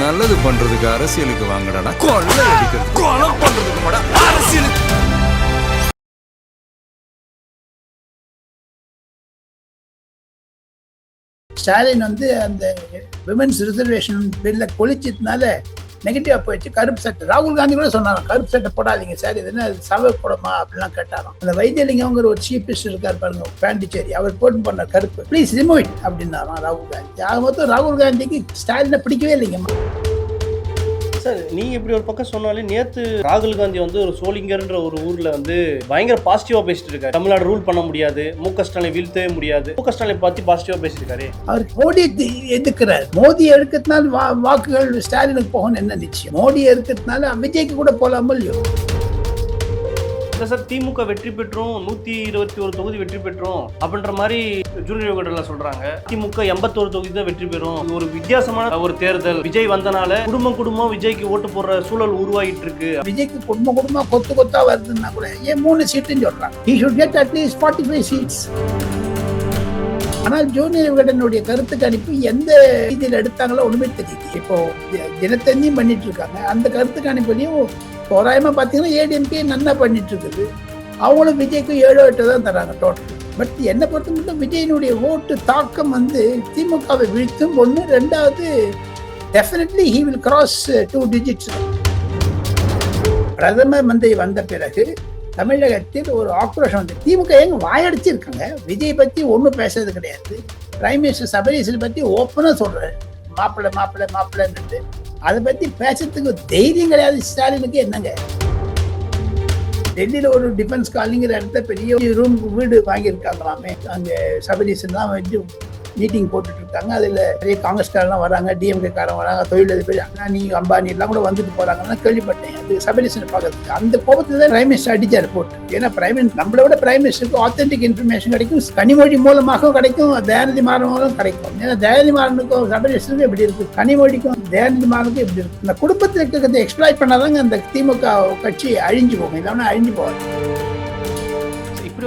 நல்லது பண்றதுக்கு அரசியலுக்கு வாங்கடா, கொள்ளை அடிக்கிறது கொலை பண்றதுக்கு மாடா அரசியலுக்கு. ஸ்டாலின் வந்து அந்த விமென்ஸ் ரிசர்வேஷன் பில்ல கொலிச்சதுனால நெகட்டிவா போயிடுச்சு. கருப்பு சட்டை ராகுல் காந்தி கூட சொன்னாங்க, கருப்பு சட்டை போடாதீங்க சார், இது என்ன சபை போடமா அப்படிலாம் கேட்டாராம். அந்த வைத்தியலிங்கங்கிற ஒரு சீஃப் மினிஸ்டர் இருக்கார் பாருங்க, பாண்டிச்சேரி, அவர் போட்டு பண்ண கருப்பு ப்ளீஸ் ரிமூவ் இட் அப்படின்னாராம் ராகுல் காந்தி. ஆக மொத்தம் ராகுல் காந்திக்கு ஸ்டாலினை பிடிக்கவே இல்லைங்க. சார் நீங்கள் இப்படி ஒரு பக்கம் சொன்னாலே நேற்று ராகுல் காந்தி வந்து ஒரு சோளிங்கர்ன்ற ஒரு ஊரில் வந்து பயங்கர பாசிட்டிவாக பேசிட்டு இருக்காரு. தமிழ்நாடு ரூல் பண்ண முடியாது, முக ஸ்டாலின் வீழ்த்தவே முடியாது, முக ஸ்டாலின் பார்த்து பாசிட்டிவாக பேசிட்டு இருக்காரு. அவர் மோடி எதுக்குறாரு, மோடி எடுக்கிறதுனால வாக்குகள் ஸ்டாலினுக்கு போகணும் என்ன நிச்சயம்? மோடி எடுக்கிறதுனால விஜய்க்கு கூட போலாமல் இல்லையோ? இல்லை சார், திமுக வெற்றி பெற்றோம், 121 தொகுதி வெற்றி பெற்றோம் அப்படின்ற மாதிரி ஜூனியர் யோகடெல்லாம் சொல்றாங்க. திமுக 81 தொகுதி தான் வெற்றி பெறும். ஒரு வித்தியாசமான ஒரு தேர்தல். விஜய் வந்தனால குடும்பம் விஜய்க்கு ஓட்டு போடுற சூழல் உருவாகிட்டு இருக்கு. விஜய்க்கு குடும்பமா கொத்தா வருதுன்னா கூட ஏன் 3 சீட்டுன்னு சொல்றாங்க. He should get at least 45 seats. ஆனால் ஜூனியர் விகடனுடைய கருத்து கணிப்பு எந்த இதில் எடுத்தாங்களோ ஒண்ணுமே தெரியுது. இப்போ தினத்தந்தியும் பண்ணிட்டு இருக்காங்க. அந்த கருத்து கணிப்புலையும் தோராயமா பாத்தீங்கன்னா ஏடிஎம்கே நல்லா பண்ணிட்டு இருக்குது. அவங்களும் விஜய்க்கு 7-8 தான் தராங்க டோட்டல். பட் என்னை பொறுத்த மட்டும் விஜயனுடைய ஓட்டு தாக்கம் வந்து திமுகவை வீழ்த்தும். ஒன்று, ரெண்டாவது definitely he will cross 2 digits. பிரதமர் மந்திரி வந்த பிறகு தமிழகத்தில் ஒரு ஆக்ரோஷம் வந்து திமுக எங்க வாயடிச்சிருக்காங்க. விஜய் பத்தி ஒன்றும் பேசுறது கிடையாது. பிரைம் மினிஸ்டர் சபரீசன் பத்தி ஓப்பனா சொல்றாரு, மாப்பிள்ளை அதை பத்தி பேசுறதுக்கு தைரியம் கிடையாது ஸ்டாலினுக்கு. என்னங்க, டெல்லியில ஒரு டிஃபென்ஸ் காலனிங்கிற இடத்த பெரிய ரூம் வீடு வாங்கியிருக்காங்களாமே. அங்க சபரீசன் தான் வச்சு மீட்டிங் போட்டுட்டு இருக்காங்க. அதுல நிறைய காங்கிரஸ்காரெல்லாம் வராங்க, டிஎம்கே காரன் வராங்க, தொழிலதிபர் அண்ணானி அம்பானி எல்லாம் கூட வந்துட்டு போறாங்கன்னு கேள்விப்பட்டேன். அது சபரீசன் பார்க்கறதுக்கு அந்த கோபத்துல தான் பிரைம் மினிஸ்டர் அடிச்சார் போட்டு. ஏன்னா பிரைம் மினிஸ்டர் நம்மளை விட பிரைம் மினிஸ்டருக்கு ஆத்தென்டிக் இன்ஃபர்மேஷன் கிடைக்கும், கனிமொழி மூலமாகவும் கிடைக்கும், தயாநிதி மாறன் மூலம் கிடைக்கும். ஏன்னா தயாநிதி மாறனுக்கும் சபரீசனுக்கும் எப்படி இருக்கு, கனிமொழிக்கும் தயாநிதி மாறனுக்கும் எப்படி இருக்கு. இந்த குடும்பத்தில் இருக்கிறத எக்ஸ்ப்ளாய்ட் பண்ணாதாங்க அந்த திமுக கட்சி அழிஞ்சு போகும், இல்லைன்னா அழிஞ்சு போகாது.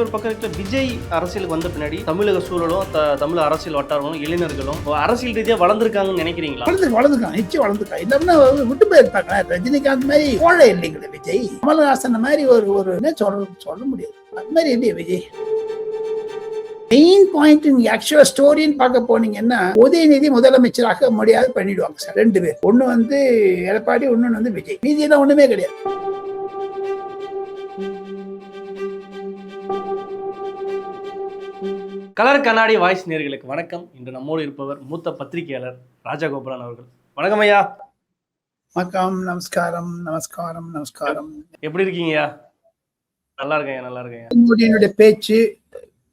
ஒரு பக்கம் விஜய் அரசியலுக்கு வந்த பின்னாடி தமிழக சூழலும் தமிழ் அரசியல் வட்டாரங்களும் இளைஞர்களும் அரசியல் ரீதியாக வளர்ந்துருக்காங்கன்னு நினைக்கிறீங்களா? வளர்ந்துருக்காங்க, நிச்சயம் வளர்ந்துருக்காங்க. இல்லைன்னா விட்டு போயிருப்பாங்க. ரஜினிகாந்த் மாதிரி கோழை இல்லைங்களே விஜய். கமல்ஹாசன் மாதிரி ஒரு என்ன சொல்ல முடியாது, அது மாதிரி இல்லையே விஜய். மெயின் பாயிண்ட் ஆக்சுவலா ஸ்டோரின்னு பார்க்க போனீங்கன்னா உதயநிதி முதலமைச்சராக முடியாது பண்ணிடுவாங்க சார். 2 பேர், ஒன்னு வந்து எடப்பாடி, ஒன்னு வந்து விஜய். மீதியெல்லாம் ஒண்ணுமே கிடையாது. கலர் கண்ணாடி வாய்ஸ் நேயர்களுக்கு வணக்கம். இன்று நம்மோடு இருப்பவர் மூத்த பத்திரிகையாளர் ராஜகோபாலன் அவர்கள். வணக்கம் ஐயா. வணக்கம், நமஸ்காரம். எப்படி இருக்கீங்கய்யா? நல்லா இருக்கேன். மோடியினுடைய பேச்சு,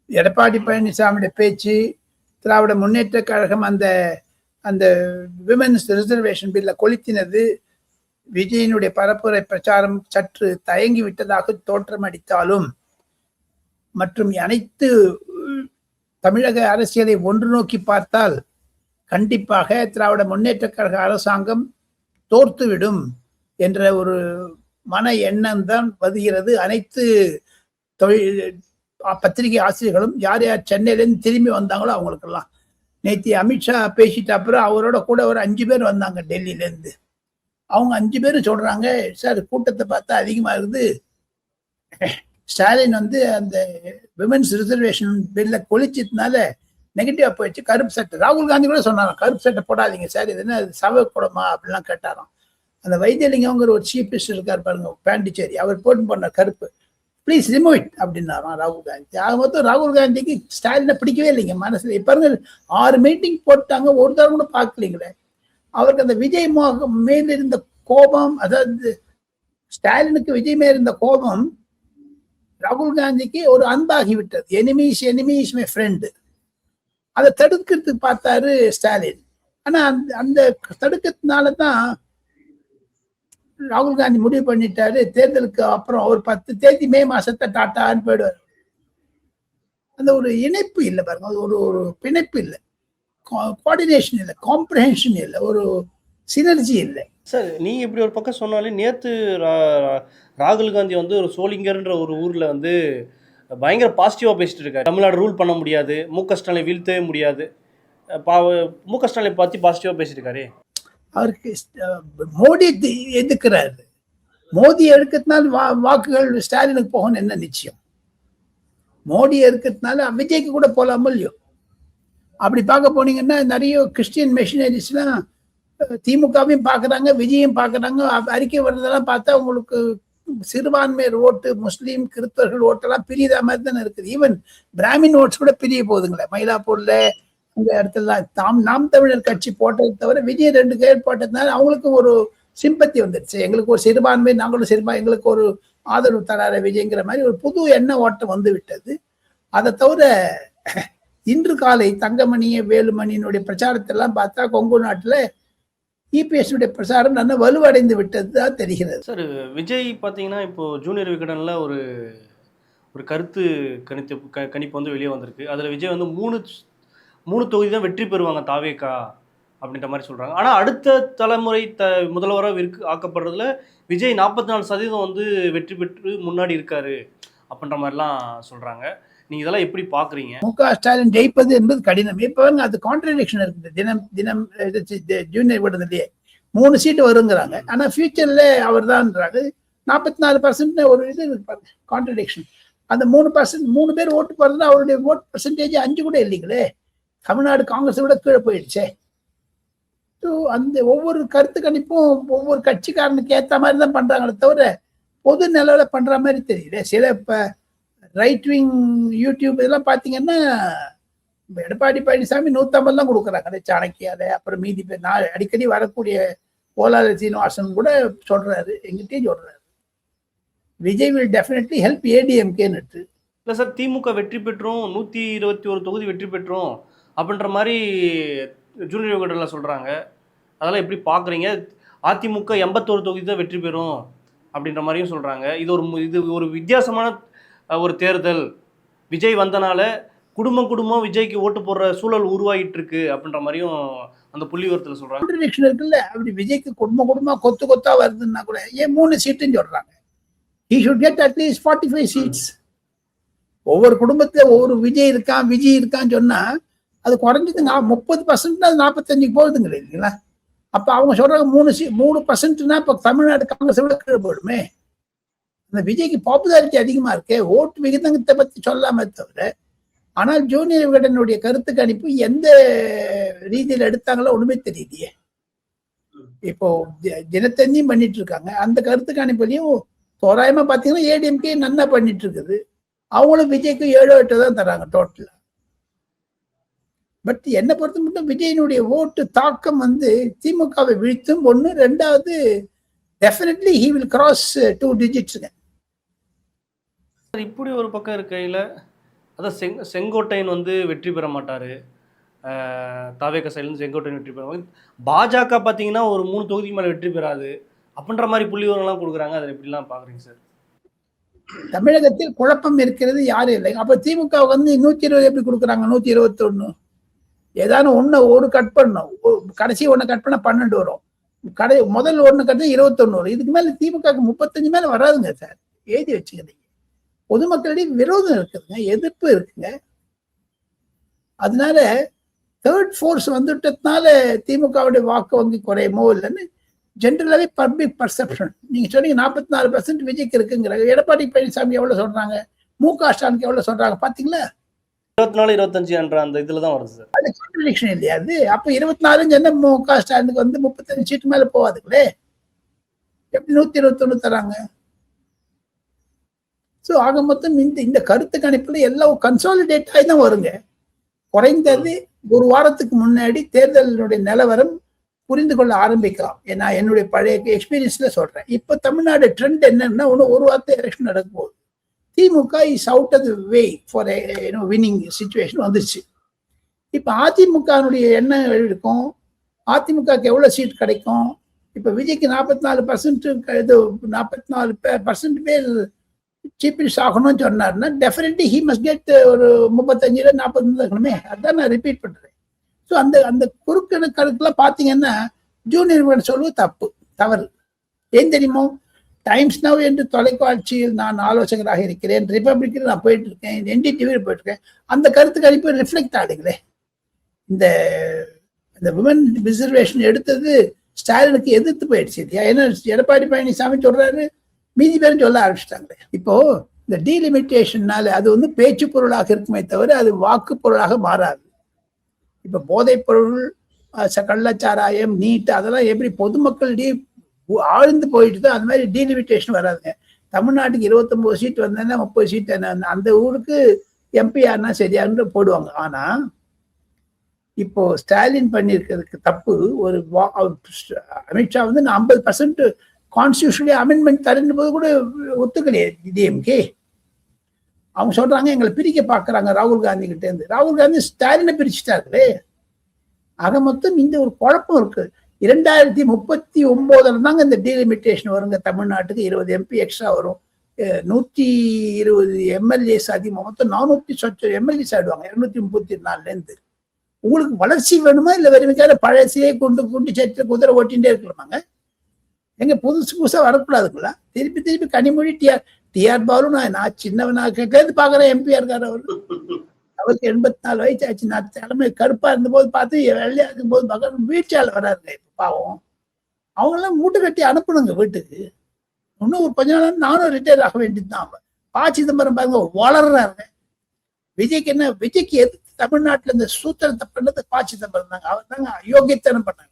எடப்பாடி பழனிசாமியுடைய பேச்சு, திராவிட முன்னேற்ற கழகம் அந்த அந்த விமென்ஸ் ரிசர்வேஷன் பில்ல கொளுத்தினது, விஜயனுடைய பரப்புரை பிரச்சாரம் சற்று தயங்கி விட்டதாக தோற்றம் அடித்தாலும் மற்றும் அனைத்து தமிழக அரசியலை ஒன்று நோக்கி பார்த்தால் கண்டிப்பாக திராவிட முன்னேற்ற கழக அரசாங்கம் தோர்த்துவிடும் என்ற ஒரு மன எண்ணம் தான் வருகிறது. அனைத்து பத்திரிகை ஆசிரியர்களும் யார் யார் சென்னையிலேருந்து திரும்பி வந்தாங்களோ அவங்களுக்கெல்லாம். நேற்று அமித்ஷா பேசிட்ட அப்புறம் அவரோட கூட ஒரு 5 பேர் வந்தாங்க டெல்லியிலேருந்து. அவங்க 5 பேரும் சொல்றாங்க, சார் கூட்டத்தை பார்த்தா அதிகமாக இருக்குது, ஸ்டாலின் வந்து அந்த விமென்ஸ் ரிசர்வேஷன் பில்ல கொலிச்சதுனால நெகட்டிவா போயிடுச்சு, கருப்பு சட்டை. ராகுல் காந்தி கூட சொன்னாங்க, கருப்பு சட்டை போடாதீங்க சார், இது என்ன சபை போடமா அப்படிலாம் கேட்டாராம். அந்த வைத்தியலிங்கங்கிற ஒரு சீஃப் மினிஸ்டர் இருக்கார் பாருங்க, பாண்டிச்சேரி, அவர் போட்டு பண்ண கருப்பு ப்ளீஸ் ரிமூவ் இட் அப்படின்னாராம் ராகுல் காந்தி. ஆக மொத்தம் ராகுல் காந்திக்கு ஸ்டாலினை பிடிக்கவே இல்லைங்க மனசுல. இப்ப 6 மீட்டிங் போட்டாங்க, ஒரு தரம் கூட பார்க்கலீங்களே. அவருக்கு அந்த விஜய் மேல இருந்த கோபம், அதாவது ஸ்டாலினுக்கு விஜய் மேல இருந்த கோபம் ராகுல் காந்திக்கு ஒரு அன்பாகி விட்டது. Enemies my friend. அதை தடுக்கிறதுக்கு பார்த்தாரு ஸ்டாலின். ஆனா அந்த தடுக்கிறதுனாலதான் ராகுல் காந்தி முடிவு பண்ணிட்டாரு, தேர்தலுக்கு அப்புறம் ஒரு 10 தேதி மே மாசத்தை டாட்டான்னு போயிடுவார். அந்த ஒரு இணைப்பு இல்லை பாருங்க, ஒரு பிணைப்பு இல்லை, கோஆர்டினேஷன் இல்லை, காம்ப்ரஹென்ஷன் இல்லை, ஒரு சினர்ஜி இல்லை. சார் நீங்கள் இப்படி ஒரு பக்கம் சொன்னாலே நேற்று ராகுல் காந்தி வந்து ஒரு சோளிங்கர்ன்ற ஒரு ஊரில் வந்து பயங்கர பாசிட்டிவாக பேசிட்டு இருக்காரு. தமிழ்நாடு ரூல் பண்ண முடியாது, முக ஸ்டாலின் வீழ்த்தவே முடியாது, முக ஸ்டாலின் பற்றி பாசிட்டிவாக பேசிட்டு இருக்காரு. அவருக்கு மோடி எதிர்க்கிறாரு. மோடி எடுக்கிறதுனால வாக்குகள் ஸ்டாலினுக்கு போகணும் என்ன நிச்சயம்? மோடி இருக்கிறதுனால விஜய்க்கு கூட போலாமோ இல்லையோ? அப்படி பார்க்க போனீங்கன்னா நிறைய கிறிஸ்டியன் மிஷினரிஸ்லாம் திமுகவையும் பார்க்குறாங்க, விஜயும் பார்க்குறாங்க. அறிக்கை வர்றதெல்லாம் பார்த்தா உங்களுக்கு சிறுபான்மையர் ஓட்டு, முஸ்லீம் கிறிஸ்தவர்கள் ஓட்டெல்லாம் பிரியுதா மாதிரி தானே இருக்குது. ஈவன் பிராமின் ஓட்ஸ் கூட பிரிய போகுதுங்களே. மயிலாப்பூர்ல இந்த இடத்துல நாம் தமிழர் கட்சி போட்டதை தவிர விஜய் 2 பேர் போட்டதுனால அவங்களுக்கும் ஒரு சிம்பத்தி வந்துடுச்சு. எங்களுக்கு ஒரு சிறுபான்மை, நாங்களும் சிறுபான்மை, எங்களுக்கு ஒரு ஆதரவு தரார விஜய்ங்கிற மாதிரி ஒரு புது எண்ண ஓட்டம் வந்து விட்டது. அதை தவிர இன்று காலை தங்கமணிய வேலுமணியினுடைய பிரச்சாரத்தெல்லாம் பார்த்தா கொங்கு நாட்டுல இபிஎஸ் பிரச்சாரம் நல்லா வலுவடைந்து விட்டது தான் தெரிகிறது. சார், விஜய் பார்த்தீங்கன்னா இப்போ ஜூனியர் விகடனில் ஒரு கருத்து கணிப்பு வந்து வெளியே வந்திருக்கு. அதில் விஜய் வந்து மூணு தொகுதி தான் வெற்றி பெறுவாங்க தாவேகா அப்படின்ற மாதிரி சொல்கிறாங்க. ஆனால் அடுத்த தலைமுறை முதல்வராக ஆக்கப்படுறதுல விஜய் 44% வந்து வெற்றி பெற்று முன்னாடி இருக்காரு அப்படின்ற மாதிரிலாம் சொல்கிறாங்க. நீங்கள் இதெல்லாம் எப்படி பார்க்குறீங்க? முக ஸ்டாலின் ஜெயிப்பது என்பது கடினம். இப்போ அது கான்ட்ரடிக்ஷன் இருக்குது. தினம் ஜூனியர் விடுதலையே 3 சீட்டு வருங்கிறாங்க. ஆனால் ஃபியூச்சரில் அவர் தான்ன்றாங்க. 44% ஒரு இது இருக்கு, கான்ட்ரடிக்ஷன். அந்த 3% பேர் ஓட்டு போடுறதுனா அவருடைய ஓட் பர்சன்டேஜ் 5 கூட இல்லைங்களே. தமிழ்நாடு காங்கிரஸை விட கீழே போயிடுச்சே. ஸோ அந்த ஒவ்வொரு கருத்து கணிப்பும் ஒவ்வொரு கட்சிக்காரனுக்கு ஏற்ற மாதிரி தான் பண்றாங்களே தவிர பொது நிலவில் பண்ற மாதிரி தெரியல. சில இப்போ ரைட் விங் யூடியூப் இதெல்லாம் பார்த்தீங்கன்னா எடப்பாடி பழனிசாமி 150 தான் கொடுக்குறாங்க சாணக்கியால. அப்புறம் மீதி பேர் நான் அடிக்கடி வரக்கூடிய கோலால சீனிவாசன் கூட சொல்றாரு, எங்கிட்டே சொல்றாரு விஜய் வில் டெஃபினெட்லி ஹெல்ப் ஏடிஎம்கேன்னு. இல்லை சார், திமுக வெற்றி பெற்றோம், 121 தொகுதி வெற்றி பெற்றோம் அப்படின்ற மாதிரி ஜூனியர் விகடனில் சொல்கிறாங்க. அதெல்லாம் எப்படி பார்க்குறீங்க? அதிமுக 81 தொகுதி தான் வெற்றி பெறும் அப்படின்ற மாதிரியும் சொல்கிறாங்க. இது ஒரு வித்தியாசமான ஒரு தேர்தல். விஜய் வந்தனால குடும்பம் விஜய்க்கு ஓட்டு போடுற சூழல் உருவாகிட்டு இருக்கு அப்படின்ற மாதிரியும் அந்த புள்ளி விவரத்தில் சொல்கிறாங்க. கான்ட்ரடிக்ஷன் இருக்குல்ல. அப்படி விஜய்க்கு குடும்பமா கொத்தா வருதுன்னா கூட ஏன் 3 சீட்டுன்னு சொல்றாங்க? he should get at least 45 seats. ஒவ்வொரு குடும்பத்துல ஒவ்வொரு விஜய் இருக்கான்னு சொன்னா அது குறைஞ்சது 30% 45 போகுதுங்க இல்லைங்களா? அப்ப அவங்க சொல்றாங்க 3%. இப்ப தமிழ்நாடு காங்கிரஸ் விட கீழே போயிடுமே. அந்த விஜய்க்கு பாப்புலாரிட்டி அதிகமா இருக்கு. ஓட்டு விகிதத்தை பத்தி சொல்லாம தவிர. ஆனால் ஜூனியர் விகடனுடைய கருத்து கணிப்பு எந்த ரீதியில எடுத்தாங்களோ ஒண்ணுமே தெரியலையே. இப்போ தினத்தந்தியும் பண்ணிட்டு இருக்காங்க. அந்த கருத்து கணிப்புலையும் தோராயமா பாத்தீங்கன்னா ஏடிஎம்கே நல்லா பண்ணிட்டு இருக்குது. அவங்களும் விஜய்க்கு 7-8 தான் தராங்க டோட்டலா. பட் என்னை பொறுத்த மட்டும் விஜயனுடைய ஓட்டு தாக்கம் வந்து திமுகவை வீழ்த்தும். 1. 2வது definitely he will cross 2 digits. இப்படி ஒரு பக்கம் இருக்கையில் அதான் செங்கோட்டையன் வந்து வெற்றி பெற மாட்டாரு. தாவேகா சைட்லேருந்து செங்கோட்டையன் வெற்றி பெறுவாங்க. பாஜக பார்த்தீங்கன்னா ஒரு 3 தொகுதிக்கு மேலே வெற்றி பெறாது அப்படின்ற மாதிரி புள்ளிவரம்லாம் கொடுக்குறாங்க. அதை எப்படிலாம் பார்க்குறீங்க சார்? தமிழகத்தில் குழப்பம் இருக்கிறது யாரும் இல்லை. அப்ப திமுக வந்து 120 எப்படி கொடுக்குறாங்க? 121. ஏதாவது ஒரு கட் பண்ணும். கடைசி 1 கட் பண்ண 12 வரும். முதல் 1 கட் 21 வரும். இதுக்கு மேல திமுக 35 மேல வராதுங்க சார். எழுதி வச்சுக்கிறீங்க. பொதுமக்களிடையே விரோதம் இருக்குதுங்க, எதிர்ப்பு இருக்குங்க. அதனால தேர்ட் ஃபோர்ஸ் வந்துட்டதுனால திமுகவுடைய வாக்கு வங்கி குறையுமோ இல்லைன்னு ஜென்ரலாவே பப்ளிக் பர்செப்ஷன். நீங்க சொன்னீங்க 44% விஜய்க்கு இருக்குங்கிற. எடப்பாடி பழனிசாமி எவ்வளவு சொல்றாங்க, முக ஸ்டாலினுக்கு எவ்வளவு சொல்றாங்க பாத்தீங்களா? 24-25 என்ற அந்த இதுல தான் வருது சார். அது கான்ட்ரடிக்ஷன் இல்லையா? அது அப்ப 24 என்ன முக ஸ்டாலினுக்கு வந்து 35 சீட்டு மேல போவாதுங்களே. எப்படி 121 தராங்க? ஸோ ஆக மொத்தம் இந்த கருத்து கணிப்புல எல்லாம் கன்சாலிடேட் ஆகி தான் வருங்க. குறைந்தது ஒரு வாரத்துக்கு முன்னாடி தேர்தலினுடைய நிலவரம் புரிந்து கொள்ள ஆரம்பிக்கலாம். ஏன்னா என்னுடைய பழைய எக்ஸ்பீரியன்ஸ்ல சொல்றேன். இப்ப தமிழ்நாடு ட்ரெண்ட் என்னன்னா ஒரு வாரத்தை எலெக்ஷன் நடக்க போகுது. DMK is out of the way for winning situation வந்துச்சு. இப்ப அதிமுகனுடைய என்ன இருக்கும், அதிமுகக்கு எவ்வளவு சீட் கிடைக்கும்? இப்ப விஜய்க்கு 44% இது 44% பேர் சீஃப் மினிஸ்டர் ஆகணும்னு சொன்னாருன்னா டெஃபினெட்லி ஹி மஸ்ட் கெட் ஒரு 35-40 இருக்கணுமே. அதான் நான் ரிப்பீட் பண்றேன். ஸோ அந்த குறுக்கெல்லாம் பார்த்தீங்கன்னா ஜூனியர் சொல்லுவது தவறு. ஏன் தெரியுமோ? டைம்ஸ் நவ் என்று தொலைக்காட்சியில் நான் ஆலோசகராக இருக்கிறேன், ரிபப்ளிக்கில் நான் போயிட்டு இருக்கேன், என்டிடிவியில் போயிட்டு இருக்கேன். அந்த கருத்து கணிப்பு ரிஃப்ளெக்ட் ஆகுங்களே. இந்த விமன் ரிசர்வேஷன் எடுத்தது ஸ்டாலினுக்கு எதிர்த்து போயிடுச்சு இல்லையா? ஏன்னா எடப்பாடி பழனிசாமி சொல்றாரு, மீதி பேரும் சொல்ல ஆரம்பிச்சிட்டாங்களே. இப்போ இந்த டீலிமிட்டேஷன்னால அது வந்து பேச்சு பொருளாக இருக்குமே தவிர அது வாக்கு பொருளாக மாறாது. இப்ப போதைப் பொருள், கள்ளச்சாராயம், நீட் அதெல்லாம் எப்படி பொதுமக்களிடையே ஆழ்ந்து போயிட்டு தான் அந்த மாதிரி டீலிமிட்டேஷன் வராதுங்க. தமிழ்நாட்டுக்கு 29 சீட் வந்தேன்னா 30 சீட் அந்த ஊருக்கு எம்பி யாருன்னா சரியான்னு போடுவாங்க. ஆனா இப்போ ஸ்டாலின் பண்ணியிருக்கிறதுக்கு தப்பு. ஒரு அமித்ஷா வந்து நான் 50% கான்ஸ்டியூஷனலி அமெண்ட்மெண்ட் தருன்னு போது கூட ஒத்துக்கலையே டிஎம்கே. அவங்க சொல்றாங்க எங்களை பிரிக்க பாக்குறாங்க ராகுல் காந்தி கிட்ட இருந்து. ராகுல் காந்தி ஸ்டாலினை பிரிச்சுட்டார்களே. ஆக மொத்தம் இந்த ஒரு குழப்பம் இருக்கு. 2039 தாங்க இந்த டீலிமிட்டேஷன் வருங்க. தமிழ்நாட்டுக்கு 20 எம்பி எக்ஸ்ட்ரா வரும், 120 எம்எல்ஏஸ் அதிகமாக, மொத்தம் 400 எம்எல்ஏஸ் ஆயிடுவாங்க 234 இருந்து. உங்களுக்கு வளர்ச்சி வேணுமா இல்ல வெறுமைக்கார பழசையே கொண்டு சற்று குதிரை ஓட்டிகிட்டே இருக்கலாமாங்க? எங்க புதுசா வரக்கூடாதுங்களா? திருப்பி திருப்பி கனிமொழி டிஆர் பாலு நான் சின்னவனா கேட்கறது பாக்குறேன். எம்பியா இருக்காரு அவருக்கு 84 வயசு ஆச்சு. நான் தலைமை கருப்பா இருந்த போது பார்த்து வெள்ளையா இருக்கும் போது பார்க்க வீழ்ச்சியால வராருங்க. இப்ப பாவம் அவங்கெல்லாம் மூட்டை கட்டி அனுப்பணுங்க வீட்டுக்கு. இன்னும் ஒரு கொஞ்ச நாள் நானும் ரிட்டையர் ஆக வேண்டியதுதான். ப. சிதம்பரம் பாருங்க வளர்றாருங்க. விஜய்க்கு என்ன? விஜய்க்கு எது தமிழ்நாட்டுல இந்த சூத்திரத்தை பண்ணது ப. சிதம்பரம் தாங்க. அவர் தாங்க அயோக்கியத்தனம் பண்ணாங்க.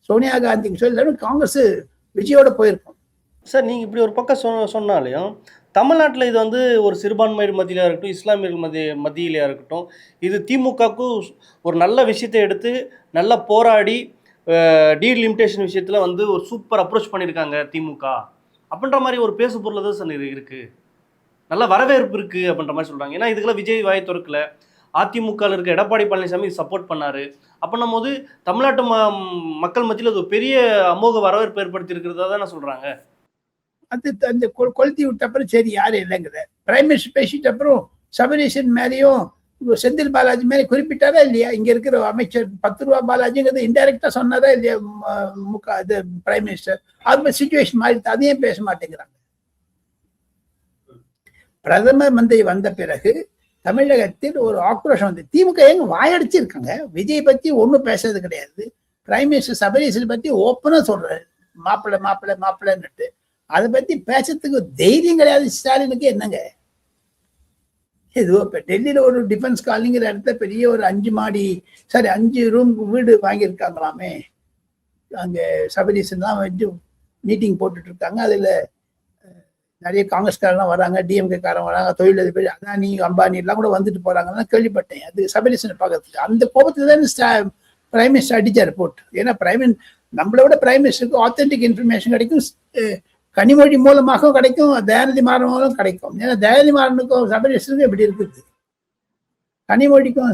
சோனியா காந்திக்கு சொல்லி காங்கிரஸ் விஜயோட போயிருக்கும். சார் நீங்கள் இப்படி ஒரு பக்கம் சொன்னாலையும் தமிழ்நாட்டில் இது வந்து ஒரு சிறுபான்மையர் மத்தியிலாக இருக்கட்டும், இஸ்லாமியர்கள் மத்தியிலையாக இருக்கட்டும், இது திமுகவுக்கு ஒரு நல்ல விஷயத்தை எடுத்து நல்லா போராடி டீலிமிட்டேஷன் விஷயத்தில் வந்து ஒரு சூப்பர் அப்ரோச் பண்ணியிருக்காங்க திமுக அப்படின்ற மாதிரி ஒரு பேசு பொருள் தான் சார் இருக்குது. நல்ல வரவேற்பு இருக்குது அப்படின்ற மாதிரி சொல்கிறாங்க. ஏன்னா இதுக்கெல்லாம் விஜய் வாயை திறக்கல. அதிமுகவில் இருக்க எடப்பாடி பழனிசாமி சப்போர்ட் பண்ணார். அப்படின்னும் போது தமிழ்நாட்டு மக்கள் மத்தியில் அது ஒரு பெரிய அமோக வரவேற்பு ஏற்படுத்தி இருக்கிறதா தான் சொல்கிறாங்க. அது அந்த கொளுத்தி விட்ட அப்புறம் சரி யாரும் இல்லைங்கிற பிரைம் மினிஸ்டர் பேசிட்ட அப்புறம் சபரீசன் மேலேயும் செந்தில் பாலாஜி மேலே குறிப்பிட்டாரா இல்லையா? இங்க இருக்கிற அமைச்சர் 10 ரூபா பாலாஜிங்கிறது இன்டைரக்டா சொன்னாரா இல்லையா இது பிரைம் மினிஸ்டர்? அது சிச்சுவேஷன் மாறி அதையும் பேச மாட்டேங்கிறாங்க. பிரதம மந்திரி வந்த பிறகு தமிழகத்தில் ஒரு ஆக்ரோஷம் வந்து திமுக எங்க வாயடிச்சிருக்காங்க. விஜய் பத்தி ஒன்றும் பேசுறது கிடையாது. பிரைம் மினிஸ்டர் சபரீசன் பத்தி ஓப்பனா சொல்றாரு, மாப்பிள்ளை மாப்பிள்ளை மாப்பிள்ளைன்னுட்டு. அதை பத்தி பேசுறதுக்கு தைரியம் கிடையாது ஸ்டாலினுக்கு. என்னங்க ஏதோ இப்ப டெல்லியில ஒரு டிஃபென்ஸ் காலனிங்கிற இடத்துல பெரிய ஒரு 5 ரூம் வீடு வாங்கியிருக்காங்களாமே. அங்க சபரீசன் தான் வந்து மீட்டிங் போட்டுட்டு இருக்காங்க. அதுல நிறைய காங்கிரஸ்காரெல்லாம் வராங்க, டிஎம்கே காரன் வராங்க, தொழிலதிபர் அதானி அம்பானி எல்லாம் கூட வந்துட்டு போறாங்கன்னு கேள்விப்பட்டேன். அது சபரீசனை பார்க்கறதுக்கு அந்த கோபத்துல தான் பிரைம் மினிஸ்டர் அடிச்சார் போட்டு. ஏன்னா நம்மளை விட பிரைம் மினிஸ்டருக்கு ஆத்தென்டிக் இன்ஃபர்மேஷன் கிடைக்கும், கனிமொழி மூலமாகவும் கிடைக்கும், தயாநிதி மாறன் மூலம் கிடைக்கும். ஏன்னா தயாநிதி மாறனுக்கும் சபரீசனுக்கும் எப்படி இருக்குது, கனிமொழிக்கும்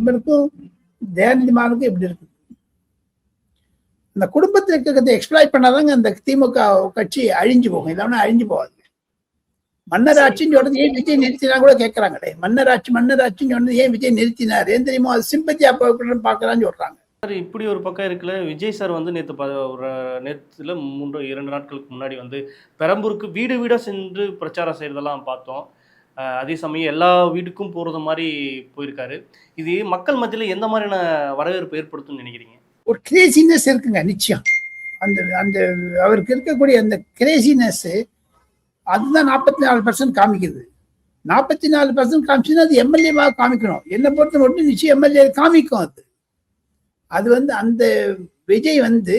இவருக்கும் தயாநிதி மாறனுக்கும் எப்படி இருக்குது. அந்த குடும்பத்தில் இருக்கிறத எக்ஸ்ப்ளாய்ட் பண்ணாதாங்க அந்த திமுக கட்சி அழிஞ்சு போகும். இல்லைன்னா அழிஞ்சு போகாது. மன்னர் ஆட்சின்னு சொன்னது ஏன் விஜய் நிறுத்தினா கூட கேட்கறாங்களே. மன்னர் ஆட்சின்னு சொன்னது ஏன் விஜய் நிறுத்தினார்? ஏன் தெரியுமோ? அது சிம்பத்தியா பார்க்கலான்னு சொல்றாங்க. சார் இப்படி ஒரு பக்கம் இருக்குல்ல, விஜய் சார் வந்து நேற்றுல 2 நாட்களுக்கு முன்னாடி வந்து பெரம்பூருக்கு வீடு வீடாக சென்று பிரச்சாரம் செய்கிறதெல்லாம் பார்த்தோம். அதே சமயம் எல்லா வீட்டுக்கும் போகிறது மாதிரி போயிருக்காரு. இது மக்கள் மத்தியில் எந்த மாதிரியான வரவேற்பு ஏற்படுத்தும்னு நினைக்கிறீங்க? ஒரு கிரேசினஸ் இருக்குங்க நிச்சயம். அந்த அவருக்கு இருக்கக்கூடிய அந்த கிரேசினஸ் அதுதான் 44% காமிக்குது. 44% காமிச்சுன்னா அது எம்எல்ஏவாக காமிக்கணும். என்னை பொறுத்த மட்டும் நிச்சயம் எம்எல்ஏ காமிக்கும். அது வந்து அந்த விஜய் வந்து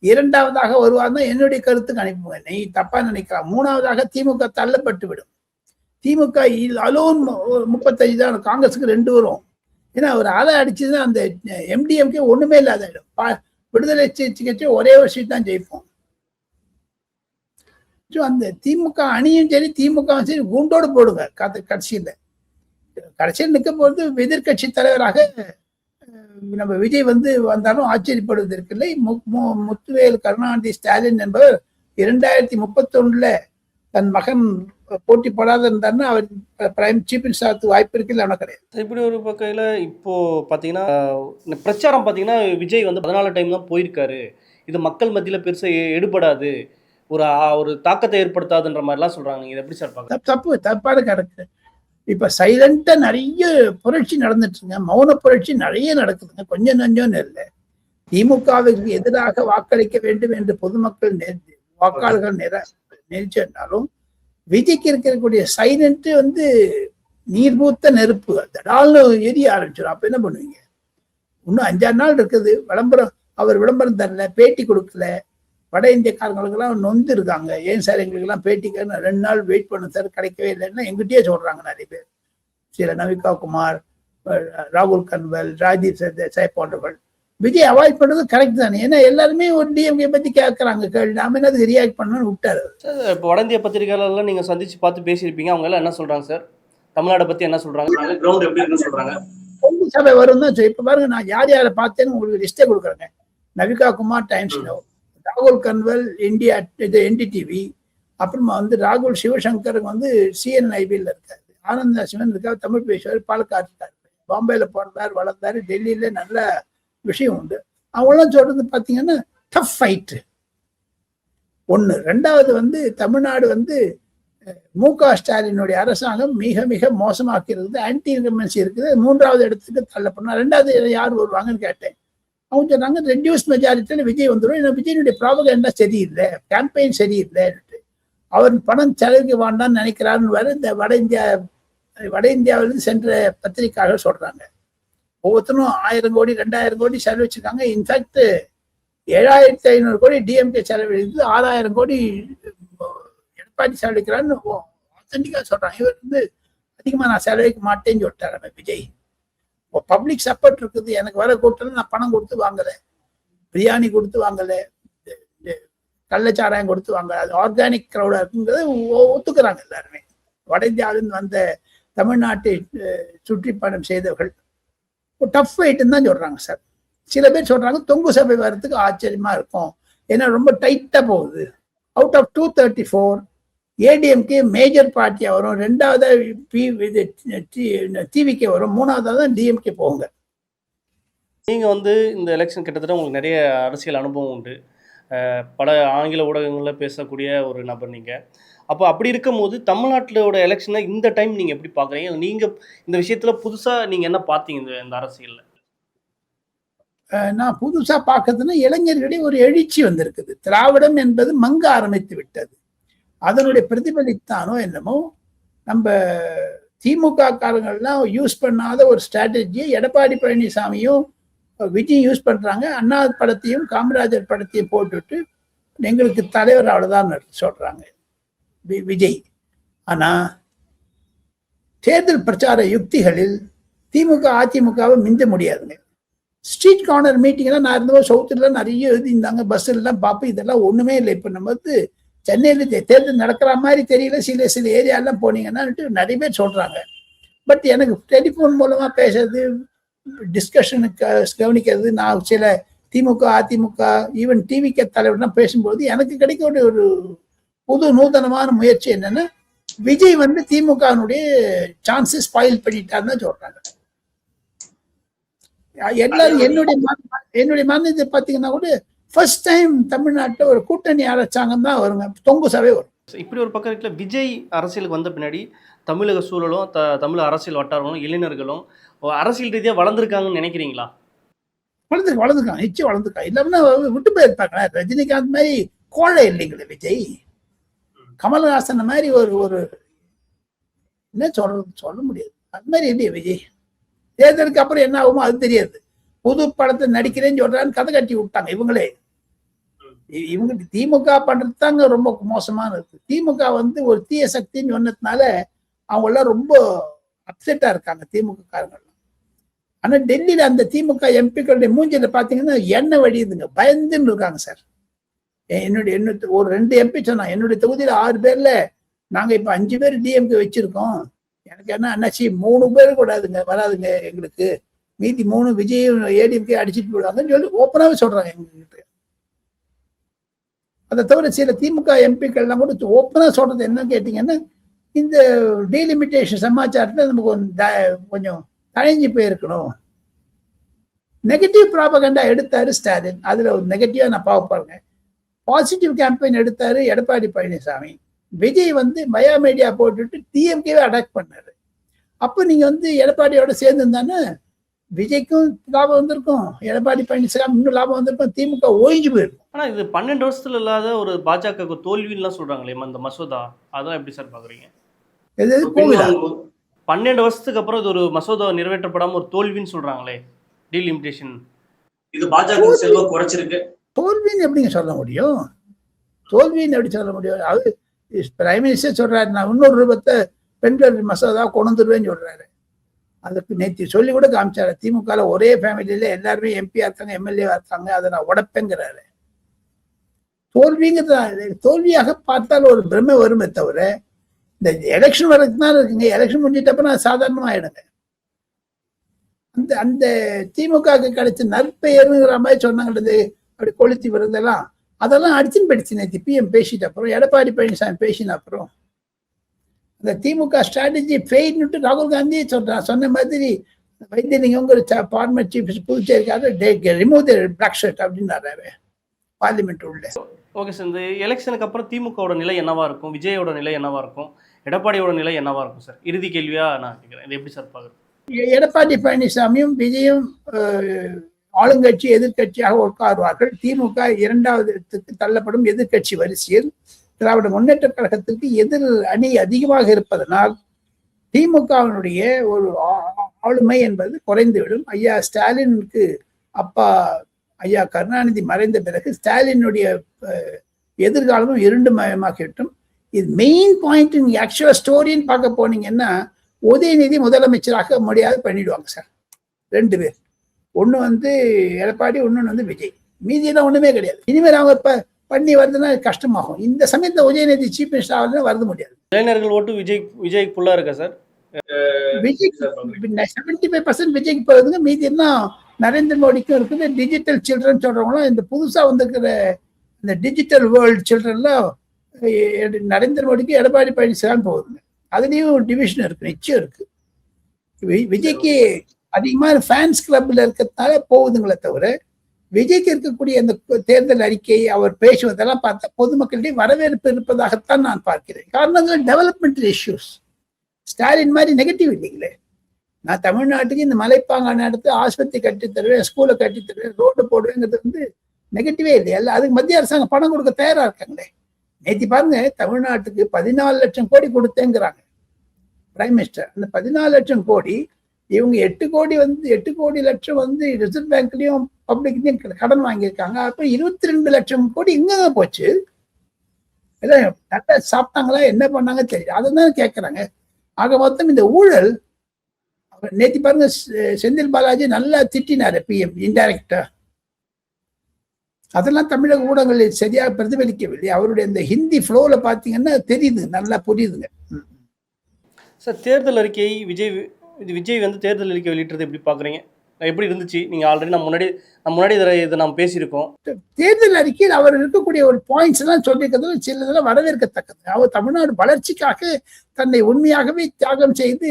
2வதாக வருவார் தான் என்னுடைய கருத்துக்கு அனுப்புங்க. நீ தப்பா நினைக்கலாம். 3வதாக திமுக தள்ளப்பட்டு விடும். திமுக அலோன் 35 தான், காங்கிரஸுக்கு 2 வரும். ஏன்னா ஒரு அலை அடிச்சுதான் அந்த எம்டிஎம்கே ஒண்ணுமே இல்லாத விடுதலை கட்சி ஒரே ஒரு சீட் தான் ஜெயிப்போம். அந்த திமுக அணியும் சரி திமுகவும் சரி குண்டோடு போடுங்க. கடைசியில் நிற்க போது எதிர்கட்சி தலைவராக நம்ம விஜய் வந்தாலும் ஆச்சரியப்படுவதற்கில்லை. முத்துவேல் கருணாநிதி ஸ்டாலின் என்பவர் 2031 தன் மகன் போட்டி போடாத இருந்தாருன்னா அவர் பிரைம் சீஃப் மினிஸ்டர் வாய்ப்பு இருக்குல்ல, அவனை கிடையாது. இப்படி ஒரு பக்கையில் இப்போ பார்த்தீங்கன்னா பிரச்சாரம் பார்த்தீங்கன்னா விஜய் 14 டைம் தான் போயிருக்காரு. இது மக்கள் மத்தியில் பெருசாக எடுபடாது, ஒரு தாக்கத்தை ஏற்படுத்தாதுன்ற மாதிரிலாம் சொல்றாங்க. இதை எப்படி சார் பார்க்க? தப்பான கணக்கு. இப்ப சைலண்டா நிறைய புரட்சி நடந்துட்டு இருக்குங்க. மௌன புரட்சி நிறைய நடக்குதுங்க. கொஞ்சம் நஞ்சோன்னு இல்லை. திமுகவிற்கு எதிராக வாக்களிக்க வேண்டும் என்று பொதுமக்கள் வாக்காளர்கள் நினைச்சிருந்தாலும் விஜய்க்கு இருக்கக்கூடிய சைலண்ட் வந்து நீர்மூத்த நெருப்பு தடால்னு எரிய ஆரம்பிச்சிடும். அப்ப என்ன பண்ணுவீங்க? இன்னும் 5-6 நாள் இருக்குது. அவர் விளம்பரம் தரல, பேட்டி கொடுக்கல. வட இந்தியக்காரங்களுக்கு எல்லாம் நொந்து இருக்காங்க. ஏன் சார் எங்களுக்கு எல்லாம் பேட்டிக்கு 2 நாள் வெயிட் பண்ண சார், கிடைக்கவே இல்லைன்னா எங்கிட்டயே சொல்றாங்க நிறைய பேர். சில நவிகா குமார், ராகுல் கன்வல், ராஜீவ் சர்தேசாய் போன்றவர்கள். விஜய் அவாய்ட் பண்றது கரெக்ட் தானே? ஏன்னா எல்லாருமே ஒரு டிஎம்கே பத்தி கேட்கறாங்க கேள்வி, நாம என்ன அதுக்கு ரியாக்ட் பண்ணணும்னு விட்டாரு. சார் இப்போ வட இந்திய பத்திரிகையாளர்லாம் நீங்க சந்திச்சு பார்த்து பேசியிருப்பீங்க. அவங்க எல்லாம் என்ன சொல்றாங்க சார்? தமிழ்நாடு பத்தி என்ன சொல்றாங்க? கிரவுண்ட் எப்படி இருக்குன்னு சொல்றாங்க? பொது சபை வரும் தான். இப்ப பாருங்க, நான் யார் யாரை பார்த்தேன்னு உங்களுக்கு லிஸ்டே கொடுக்குறேங்க. நவிகா குமார் டைம்ஸ் நவ், ராகுல் கன்வல் இந்தியா என்டிடிவி, அப்புறமா வந்து ராகுல் சிவசங்கருக்கு வந்து சிஎன்ஐபியில் இருக்காரு, ஆனந்த சிவன் இருக்காரு, தமிழ் பேசுவார், பாலக்காடு இருக்காரு, பாம்பேல பிறந்தார் வளர்ந்தாரு, டெல்லியில நல்ல விஷயம் உண்டு. அவங்களாம் சொல்றது பாத்தீங்கன்னா டஃப் ஃபைட் ஒண்ணு. ரெண்டாவது வந்து தமிழ்நாடு வந்து மு.க. ஸ்டாலினுடைய அரசாங்கம் மிக மிக மோசமாக்கி இருக்குது, ஆன்டி இன்கம்பன்சி இருக்குது, 3வது இடத்துக்கு தள்ளப்படணும். 2வது யார் வருவாங்கன்னு கேட்டேன். அவங்க சொன்னாங்க ரெடியூஸ் மெஜாரிட்டியில விஜய் வந்துடும். ஏன்னா விஜயனுடைய ப்ராபகண்டா சரியில்லை, கேம்பெயின் சரியில்லை, அவர் பணம் செலவுக்கு வேண்டான்னு நினைக்கிறாருன்னு வேற இந்த வட இந்தியாவிலிருந்து சென்ற பத்திரிகையாளர் சொல்றாங்க. ஒவ்வொருத்தரும் 1000 கோடி 2000 கோடி செலவழிச்சிருக்காங்க. இன்ஃபேக்ட் 7500 கோடி டிஎம்கே செலவழித்து 6000 கோடி எடப்பாடி செலவழிக்கிறான்னு ஆத்தென்டிக்கா சொல்றாங்க. இவர் வந்து அதிகமா நான் செலவழிக்க மாட்டேன்னு சொல்லிட்டாரு விஜய். பப்ளிக் சப்போர்ட் இருக்குது, எனக்கு வர கூட்டம் நான் பணம் கொடுத்து வாங்கல, பிரியாணி கொடுத்து வாங்கல, கள்ளச்சாராயம் கொடுத்து வாங்கல, அது ஆர்கானிக் க்ரௌடா இருக்குங்கிறத ஒத்துக்கிறாங்க எல்லாருமே. வட இந்தியாவிலிருந்து வந்த தமிழ்நாட்டை சுற்றிப்பயணம் செய்தவர்கள் டஃப் ஃபைட்னு தான் சொல்றாங்க சார். சில பேர் சொல்றாங்க தொங்கு சபை வர்றதுக்கு ஆச்சரியமா இருக்கும், ஏன்னா ரொம்ப டைட்டா போகுது. அவுட் ஆஃப் 234 ஏடிஎம்கே மேஜர் பார்ட்டியா வரும், 2வது டிவிகே வரும், 3வது தான் டிஎம்கே போங்க. நீங்க வந்து இந்த எலெக்ஷன் கிட்டத்தட்ட உங்களுக்கு நிறைய அரசியல் அனுபவம் உண்டு, பல ஆங்கில ஊடகங்களில் பேசக்கூடிய ஒரு நபர் நீங்க. அப்போ அப்படி இருக்கும்போது தமிழ்நாட்டிலோட எலெக்ஷனை இந்த டைம் நீங்க எப்படி பாக்குறீங்க? நீங்க இந்த விஷயத்துல புதுசா நீங்க என்ன பார்த்தீங்க இந்த அரசியல்ல? நான் புதுசா பார்க்கறதுன்னா இளைஞர்களிடையே ஒரு எழுச்சி வந்திருக்குது. திராவிடம் என்பது மங்க ஆரம்பித்து விட்டது. அதனுடைய பிரதிபலித்தானோ என்னமோ நம்ம திமுக காரங்கள்லாம் யூஸ் பண்ணாத ஒரு ஸ்ட்ராட்டஜியை எடப்பாடி பழனிசாமியும் விஜய் யூஸ் பண்றாங்க. அண்ணா படத்தையும் காமராஜர் படத்தையும் போட்டுட்டு எங்களுக்கு தலைவர் அவ்வளவுதான் சொல்றாங்க விஜய். ஆனா தேர்தல் பிரச்சார யுக்திகளில் திமுக அதிமுகவை மிஞ்ச முடியாதுங்க. ஸ்ட்ரீட் கார்னர் மீட்டிங்லாம் நான் இருந்தபோது சவுத்துல நிறைய எழுதியிருந்தாங்க, பஸ் எல்லாம் பார்ப்போம், இதெல்லாம் ஒண்ணுமே இல்லை. இப்ப நம்ம வந்து சென்னையில தேர்தல் நடக்கிற மாதிரி தெரியல, சில ஏரியாலாம் போனீங்கன்னா நிறைய பேர் சொல்றாங்க. பட் எனக்கு டெலிஃபோன் மூலமா பேசுறது, டிஸ்கஷனுக்கு கவனிக்கிறது, நான் சில திமுக அதிமுக ஈவன் டிவிகே தலைவர்லாம் பேசும்போது எனக்கு கிடைக்கக்கூடிய ஒரு புது நூதனமான முயற்சி என்னன்னா, விஜய் வந்து திமுகனுடைய சான்சஸ் ஸ்பாயில் பண்ணிட்டாருன்னு சொல்றாங்க. எல்லாரும் என்னுடைய மனதை பாத்தீங்கன்னா கூட ஃபர்ஸ்ட் டைம் தமிழ்நாட்டில் ஒரு கூட்டணி அரசாங்கம் தான் வருங்க, தொங்கு சபை வரும். இப்படி ஒரு பக்கம் இருக்குல்ல, விஜய் அரசியலுக்கு வந்த பின்னாடி தமிழக சூழலும் தமிழ் அரசியல் வட்டாரங்களும் இளைஞர்களும் அரசியல் ரீதியாக வளர்ந்துருக்காங்கன்னு நினைக்கிறீங்களா? வளர்ந்துருக்காங்க, நிச்சயம் வளர்ந்துருக்காங்க. இல்லாமன்னா விட்டு போயிருப்பாங்க. ரஜினிகாந்த் மாதிரி கோழை இல்லைங்களே விஜய். கமல்ஹாசன் மாதிரி ஒரு என்ன சொல்ல முடியாது, அது மாதிரி இல்லையே விஜய். தேர்தலுக்கு அப்புறம் என்ன ஆகுமோ அது தெரியாது. புது படத்தை நடிக்கிறேன்னு சொல்றான்னு கதை கட்டி விட்டாங்க இவங்களே. இவங்க திமுக பண்றது தாங்க ரொம்ப மோசமானது. திமுக வந்து ஒரு தீய சக்தின்னு சொன்னதுனால அவங்க எல்லாம் ரொம்ப அப்செட்டா இருக்காங்க திமுக காரங்க. ஆனா டெல்லியில அந்த திமுக எம்பிக்களுடைய மூஞ்சில பாத்தீங்கன்னா எண்ணெய் வழியுதுங்க, பயந்துன்னு இருக்காங்க சார். என்னுடைய ஒரு 2 எம்பி சொன்னா, என்னுடைய தொகுதியில 6 பேர்ல நாங்க இப்ப 5 பேர் டிஎம்கே வச்சிருக்கோம், எனக்கு என்ன அண்ணாச்சி 3 பேர் கூடாதுங்க, வராதுங்க எங்களுக்கு, மீதி 3 விஜயும் ஏடிஎம்கே அடிச்சுட்டு போடுவாங்கன்னு சொல்லி ஓப்பனாவே சொல்றாங்க எங்ககிட்ட. அதை தவிர சில திமுக எம்பிக்கள்லாம் கூட ஓப்பனா சொல்றது என்ன கேட்டீங்கன்னா, இந்த டீலிமிட்டேஷன் சமாச்சாரத்துல நமக்கு கொஞ்சம் தயங்கி போயிருக்கணும். நெகட்டிவ் ப்ராபகண்டா எடுத்தாரு ஸ்டாலின், அதுல ஒரு நெகட்டிவா நான் பாருங்க. பாசிட்டிவ் கேம்பெயின் எடுத்தாரு எடப்பாடி பழனிசாமி. விஜய் வந்து பயோமீடியா போட்டுட்டு டிஎம்கேவே அட்டாக் பண்ணாரு. அப்ப நீங்க வந்து எடப்பாடியோட சேர்ந்து இருந்தானே விஜய்க்கும் லாபம் வந்திருக்கும், எடப்பாடி பழனிசாமி இன்னும் லாபம் வந்திருக்கும், திமுக ஓய்ஞ்சு போயிருக்கும். ஆனா இது 12 வருஷத்துல இல்லாத ஒரு பாஜக தோல்வின்னுலாம் சொல்றாங்களே இந்த மசோதா, அதெல்லாம் எப்படி சார் பாக்குறீங்க? எது கோவிலா? 12 வருஷத்துக்கு அப்புறம் இது ஒரு மசோதா நிறைவேற்றப்படாம ஒரு தோல்வின்னு சொல்றாங்களே, டீலிமிட்டேஷன். இது பாஜக செல்வ குறைச்சிருக்கு. தோல்வின்னு எப்படிங்க சொல்ல முடியும்? தோல்வின்னு எப்படி சொல்ல முடியும்? அது பிரைம் மினிஸ்டர் சொல்றாரு, நான் 300 ரூபாய் பெண்கள் மசோதா கொண்டு வந்துருவேன்னு சொல்றாரு. அதுக்கு நேற்று சொல்லி கூட காமிச்சாரு, திமுக ஒரே ஃபேமிலியில எல்லாருமே எம்பியா இருக்காங்க, எம்எல்ஏவா இருக்காங்க, அதை நான் உடப்பேங்கிறாரு. தோல்விங்கிறது தோல்வியாக பார்த்தால் ஒரு பிரமை வருமே தவிர, இந்த எலெக்ஷன் வரைக்கும் தான் இருக்குங்க. எலெக்ஷன் முடிஞ்சிட்டப்ப நான் சாதாரணமா ஆயிடுங்க. அந்த அந்த திமுக கிடைச்ச நற்பெயருங்கிற மாதிரி சொன்னாங்க, அப்படி கொளுத்தி வருதெல்லாம் அதெல்லாம் அடிச்சுன்னு போயிடுச்சு. நேற்று பிஎம் பேசிட்ட அப்புறம், எடப்பாடி பழனிசாமி பேசின அப்புறம் அந்த திமுக ஸ்ட்ராட்டஜி ஃபெயில்னுட்டு ராகுல் காந்தி சொன்ன மாதிரி வைத்தியலிங்கம் ஃபார்மர் சீஃப் புதுச்சேரிக்காக ரிமூவ் தி பிளாக் ஷர்ட் அப்படின்னாரு பார்லிமெண்ட் உள்ள. ஓகே சார், இந்த எலெக்ஷனுக்கு அப்புறம் திமுகவோட நிலை என்னவா இருக்கும், விஜயோட நிலை என்னவா இருக்கும், எடப்பாடியோட நிலை என்னவா இருக்கும் சார்? இறுதி கேள்வியா நான் கேட்கிறேன், இது எப்படி சார் பாக்குறேன்? எடப்பாடி பழனிசாமியும் விஜயும் ஆளுங்கட்சி எதிர்கட்சியாக உட்காருவார்கள். திமுக இரண்டாவது தள்ளப்படும் எதிர்கட்சி வரிசையில். திராவிட முன்னேற்ற கழகத்திற்கு எதிர் அணி அதிகமாக இருப்பதனால் திமுகவினுடைய ஒரு ஆளுமை என்பது குறைந்துவிடும். ஐயா ஸ்டாலினுக்கு அப்பா ஐயா கருணாநிதி மறைந்த பிறகு ஸ்டாலினுடைய எதிர்காலமும் இருண்டு மயமாகிவிட்டும். இது மெயின் பாயிண்ட். நீங்க ஆக்சுவலா ஸ்டோரின்னு பார்க்க போனீங்கன்னா, உதயநிதி முதலமைச்சராக முடியாது பண்ணிடுவாங்க சார். 2 பேர், ஒன்று எடப்பாடி, ஒன்று விஜய். மீதியெல்லாம் ஒண்ணுமே கிடையாது. இனிமேல் அவங்க இப்ப பண்ணி வருதுன்னா கஷ்டமாகும். இந்த சமயத்துல உதயநிதி சீஃப் மினிஸ்டர் ஆகுதுன்னா வருது முடியாது. இளைஞர்கள் ஓட்டு விஜய் ஃபுல்லா இருக்கா சார்? விஜய் 75% விஜய்க்கு போகுதுங்க. மீதி என்ன நரேந்திர மோடிக்கும் இருக்குது. டிஜிட்டல் சில்ட்ரன் சொல்றவங்களாம் இந்த புதுசா வந்துருக்கிற இந்த டிஜிட்டல் வேர்ல்டு சில்ட்ரன்லாம் நரேந்திர மோடிக்கு எடப்பாடி பழனிசாமி போகுதுங்க. அதுலயும் டிவிஷன் இருக்கு, நிச்சயம் இருக்கு. விஜய்க்கு அதிகமான ஃபேன்ஸ் கிளப்ல இருக்கிறதுனால போகுதுங்களே தவிர, விஜய்க்கு இருக்கக்கூடிய அந்த தேர்தல் அறிக்கை அவர் பேசுவதெல்லாம் பார்த்தா பொதுமக்களிடையே வரவேற்பு இருப்பதாகத்தான் நான் பார்க்கிறேன். காரணங்கள் டெவலப்மெண்டல் இஷ்யூஸ். ஸ்டாலின் மாதிரி நெகட்டிவ் இல்லைங்களே. நான் தமிழ்நாட்டுக்கு இந்த மலைப்பாங்கான இடத்துல ஆஸ்பத்திரி கட்டி தருவேன், ஸ்கூலை கட்டி தருவேன், ரோடு போடுவேங்கிறது நெகட்டிவே இல்லையா? அதுக்கு மத்திய அரசாங்கம் பணம் கொடுக்க தயாரா இருக்காங்களே. நேற்று பாருங்க, தமிழ்நாட்டுக்கு 14 லட்சம் கோடி கொடுத்தேங்கிறாங்க பிரைம் மினிஸ்டர். அந்த 14 லட்சம் கோடி இவங்க 8 கோடி லட்சம் ரிசர்வ் பேங்க்லயும் பப்ளிக்லயும் கடன் வாங்கியிருக்காங்க. அப்ப 22 லட்சம் கோடி இங்க போச்சு. நல்லா சாப்பிட்டாங்களா, என்ன பண்ணாங்க தெரியும், அதான் கேட்கறாங்க. ஆக மொத்தம் இந்த ஊழல். நேற்று பாருங்க, செந்தில் பாலாஜி நல்லா திட்டினாரு பிஎம் இன்டைரக்டா. அதெல்லாம் தமிழக ஊடகங்கள் சரியாக பிரதிபலிக்கவில்லை. அவருடைய இந்த ஹிந்தி ஃப்ளோல பாத்தீங்கன்னா தெரியுது, நல்லா புரியுதுங்க. சார், தேர்தல் அறிக்கை விஜய் தேர்தல் அறிக்கை வெளியிட்டது எப்படி பாக்குறீங்க? எப்படி இருந்துச்சு? நீங்க ஆல்ரெடி நம்ம முன்னாடி இதை நாம் பேசியிருக்கோம். தேர்தல் அறிக்கையில் அவர் இருக்கக்கூடிய ஒரு பாயிண்ட்ஸ் எல்லாம் சொல்லியிருக்கிறது சிலதெல்லாம் வரவேற்கத்தக்கது. அவர் தமிழ்நாடு வளர்ச்சிக்காக தன்னை உண்மையாகவே தியாகம் செய்து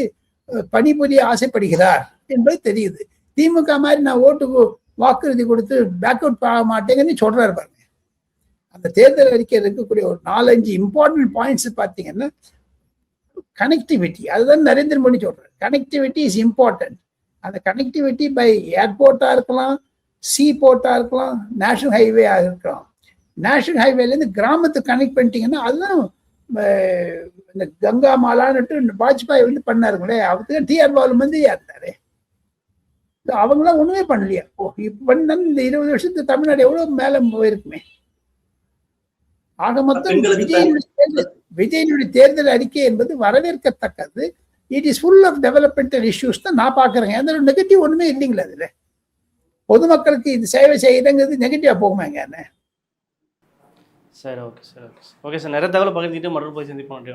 பணிபுரிய ஆசைப்படுகிறார் என்பது தெரியுது. திமுக மாதிரி நான் வாக்குறுதி கொடுத்து பேக் அவுட் ஆக மாட்டேங்கன்னு சொல்றாரு பாருங்க. அந்த தேர்தல் அறிக்கையில் இருக்கக்கூடிய ஒரு 4-5 இம்பார்ட்டன்ட் பாயிண்ட்ஸ் பார்த்தீங்கன்னா, கனெக்டிவிட்டி. அதுதான் நரேந்திர மோடி சொல்றாரு. Connectivity is important. அந்த கனெக்டிவிட்டி பை ஏர்போர்ட்டா இருக்கலாம், சி போர்ட்டா இருக்கலாம், நேஷனல் ஹைவே இருக்கலாம். நேஷனல் ஹைவேலேருந்து கிராமத்துக்கு கனெக்ட் பண்ணிட்டீங்கன்னா, அதுதான் இந்த கங்கா மாலான்னுட்டு வாஜ்பாய் பண்ணாருங்களே, அவருக்கு டிஆர் பாலு இருந்தாரு. அவங்களாம் ஒண்ணுமே பண்ணலையா? இப்ப பண்ண இந்த 20 வருஷத்துக்கு தமிழ்நாடு எவ்வளவு மேல போயிருக்குமே. ஆக மொத்தம் விஜயனுடைய தேர்தல் அறிக்கை என்பது வரவேற்கத்தக்கது. It is full of developmental issues தான் நான் பாக்குறேங்க. அந்த நெகட்டிவ் ஒண்ணுமே இல்லைங்களா அதுல? பொதுமக்களுக்கு இது சேவை செய்யறங்கிறது நெகட்டிவா போகுமாங்க? சரி, ஓகே சார். நிறைய தகவல் பகிர்ந்துட்டு மறுபடியும் போய் சந்திப்போம்.